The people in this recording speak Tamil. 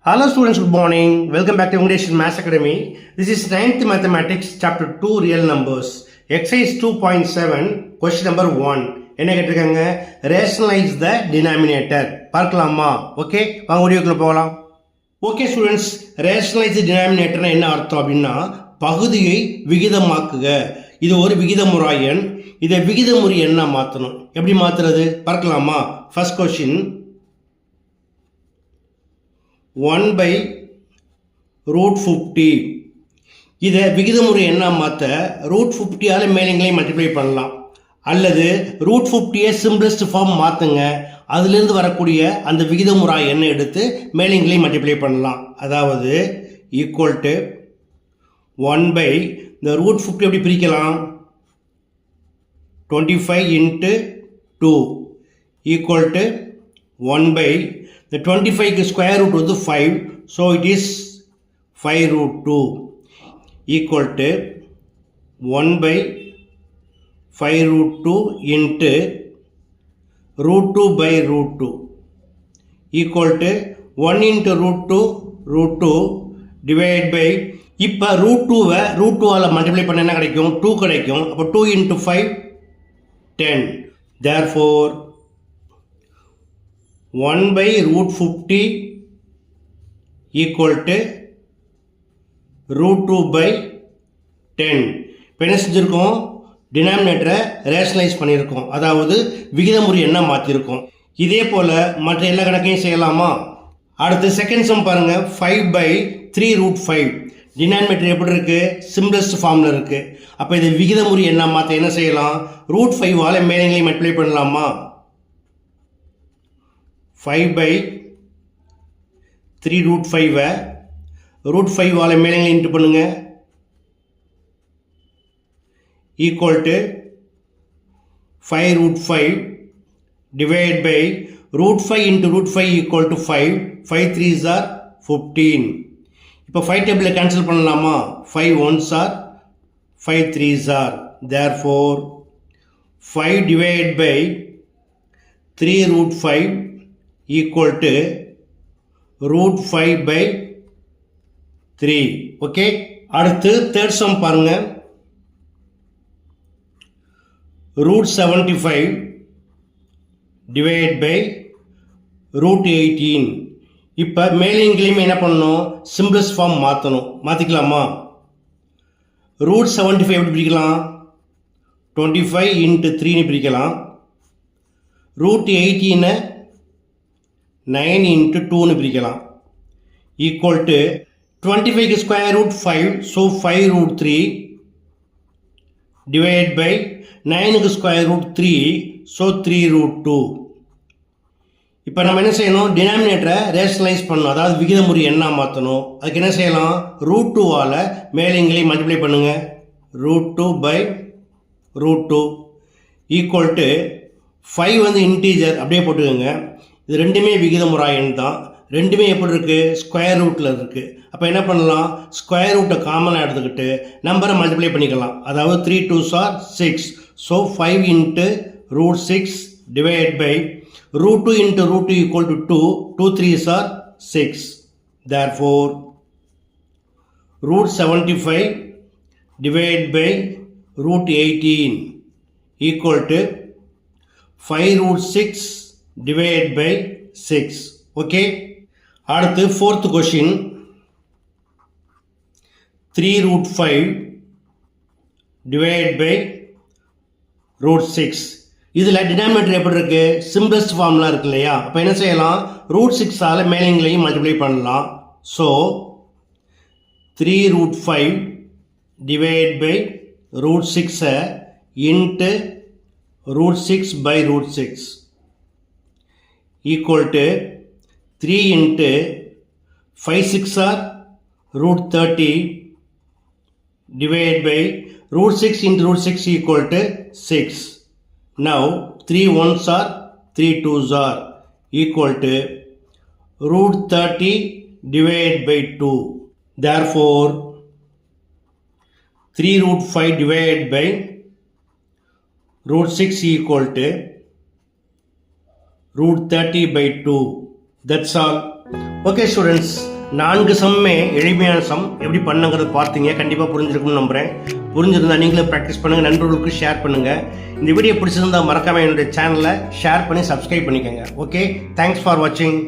Hello students, good morning. Welcome back to English Maths Academy. This is 9th Mathematics Chapter 2 Real Numbers. Exercise 2.7 Question number 1. என்ன கேட்டிருக்காங்க? Rationalize the denominator. பார்க்கலாமா? ஓகே, வாங்க வீடியோக்குள்ள போகலாம். Okay students, rationalize the denominator என்ன அர்த்தம் அப்படின்னா பகுதியை விகிதமாக்குக. இது ஒரு விகிதமுறா எண். இதை விகிதமுறி எண்ணா மாற்றணும். எப்படி மாற்றுறது பார்க்கலாமா? First question 1 by root 50. இதை விகிதமுறை என்ன மாற்ற ரூட் 50ஆல் மேலிங்களையும் மல்டிப்ளை பண்ணலாம், அல்லது ரூட் 50யை சிம்பிளஸ்ட் ஃபார்ம் மாற்றுங்க, அதிலிருந்து வரக்கூடிய அந்த விகிதமுறை எண்ணை எடுத்து மேலிங்களையும் மல்டிப்ளை பண்ணலாம். அதாவது ஈக்குவல் டு 1 by இந்த ரூட் 50 எப்படி பிரிக்கலாம்? 25 into 2 equal to 1 by the 25 square root வந்து 5, so it is 5 root 2 equal to 1 by 5 root 2 into root 2 by root 2 equal to 1 into root 2 divided by இப்போ root 2வை root 2ஆல் மல்டிப்ளை பண்ண என்ன கிடைக்கும்? 2 கிடைக்கும். அப்போ 2 into 5 10. therefore 1 by root 50 equal to root 2 by 10. இப்போ என்ன செஞ்சுருக்கோம்? டினாமினேட்டரை ரேஷனலைஸ் பண்ணியிருக்கோம், அதாவது விகிதமுறை என்ன மாற்றிருக்கோம். இதே போல் மற்ற எல்லா கணக்கையும் செய்யலாமா? அடுத்து செகண்ட் சம் பாருங்கள். 5 by 3 root 5. டினாமினேட்டர் எப்படி இருக்குது? சிம்பிளஸ்ட் ஃபார்மில் இருக்குது. அப்போ இதை விகிதமுறை என்ன மாற்ற என்ன செய்யலாம்? ரூட் 5ஆல் மேலிங்களையும் மல்டிப்ளை பண்ணலாமா? 5 by 3 root 5 root 5ஆல் மேலிங்களை இன்ட்டு பண்ணுங்க, equal to 5 root 5 divided by root 5 into root 5 equal to 5. 5 3s are 15. இப்போ 5 டேபிளை கேன்சல் பண்ணலாமா? 5 1s are 5 3s are. therefore 5 divided by 3 root 5 equal to root 5 by 3. Okay, அடுத்து தேர்ட் சம் பாருங்க. root 75 divided by root 18. இப்போ மேலிங்களையும் என்ன பண்ணணும்? சிம்பிளஸ்ட் ஃபார்ம் மாற்றணும். மாற்றிக்கலாமா? ரூட் 75 எப்படி பிரிக்கலாம்? 25 into 3ன்னு பிரிக்கலாம். ரூட் 18 9 into 2ன்னு பிரிக்கலாம், ஈக்குவல் டு 25க்கு square root 5, so 5 root 3 divide by 9க்கு ஸ்கொயர் ரூட் 3, ஸோ 3 root 2. இப்போ நம்ம என்ன செய்யணும்? டினாமினேட்டரை ரேஷனலைஸ் பண்ணணும், அதாவது விகிதமுறை என்ன மாற்றணும். அதுக்கு என்ன செய்யலாம்? ரூட் 2ஆல் மேலிங்களையும் மல்டிப்ளை பண்ணுங்க, root 2 by root 2 equal to 5 வந்து இன்டீஜர் அப்படியே போட்டுக்கோங்க. இது ரெண்டுமே விகிதமுறா எண் தான். ரெண்டுமே எப்படி இருக்குது? ஸ்கொயர் ரூட்டில் இருக்குது. அப்போ என்ன பண்ணலாம்? ஸ்கொயர் ரூட்டை காமனாக எடுத்துக்கிட்டு நம்பரை மல்டிப்ளை பண்ணிக்கலாம். அதாவது 3 2s are 6, so 5 into root 6 divided by root 2 into root 2 equal to 2. 2 3s are 6. therefore root 75 divided by root 18 equal to 5 root 6 divided by 6. Okay, அடுத்து fourth question. 3 root 5 divided by root 6. இதில் டினாமினேட்டர் எப்படி இருக்கு? சிம்பிளஸ்ட் ஃபார்ம்லாம் இருக்கு இல்லையா? அப்போ என்ன செய்யலாம்? ரூட் 6ஆல் மேலிங்களையும் மல்டிப்ளை பண்ணலாம். So 3 root 5 divided by root 6 into root 6 by root 6 equal to 3 into 5 6 are root 30 divided by root 6 into root 6 equal to 6. Now 3 1s are 3 2s are equal to root 30 divided by 2. therefore 3 root 5 divided by root 6 equal to root 30 by 2. That's all. Okay students, 4 சம்மே எளிமையான சம் எப்படி பண்ணுங்கிறத பார்த்தீங்க. கண்டிப்பாக புரிஞ்சிருக்கும்னு நம்புகிறேன். புரிஞ்சிருந்தா நீங்களும் ப்ராக்டிஸ் பண்ணுங்கள், நண்பர்களுக்கு ஷேர் பண்ணுங்கள். இந்த வீடியோ பிடிச்சிருந்தா மறக்காமல் என்னுடைய சேனலை ஷேர் பண்ணி சப்ஸ்கிரைப் பண்ணிக்கோங்க. ஓகே, தேங்க்ஸ் ஃபார் வாட்சிங்.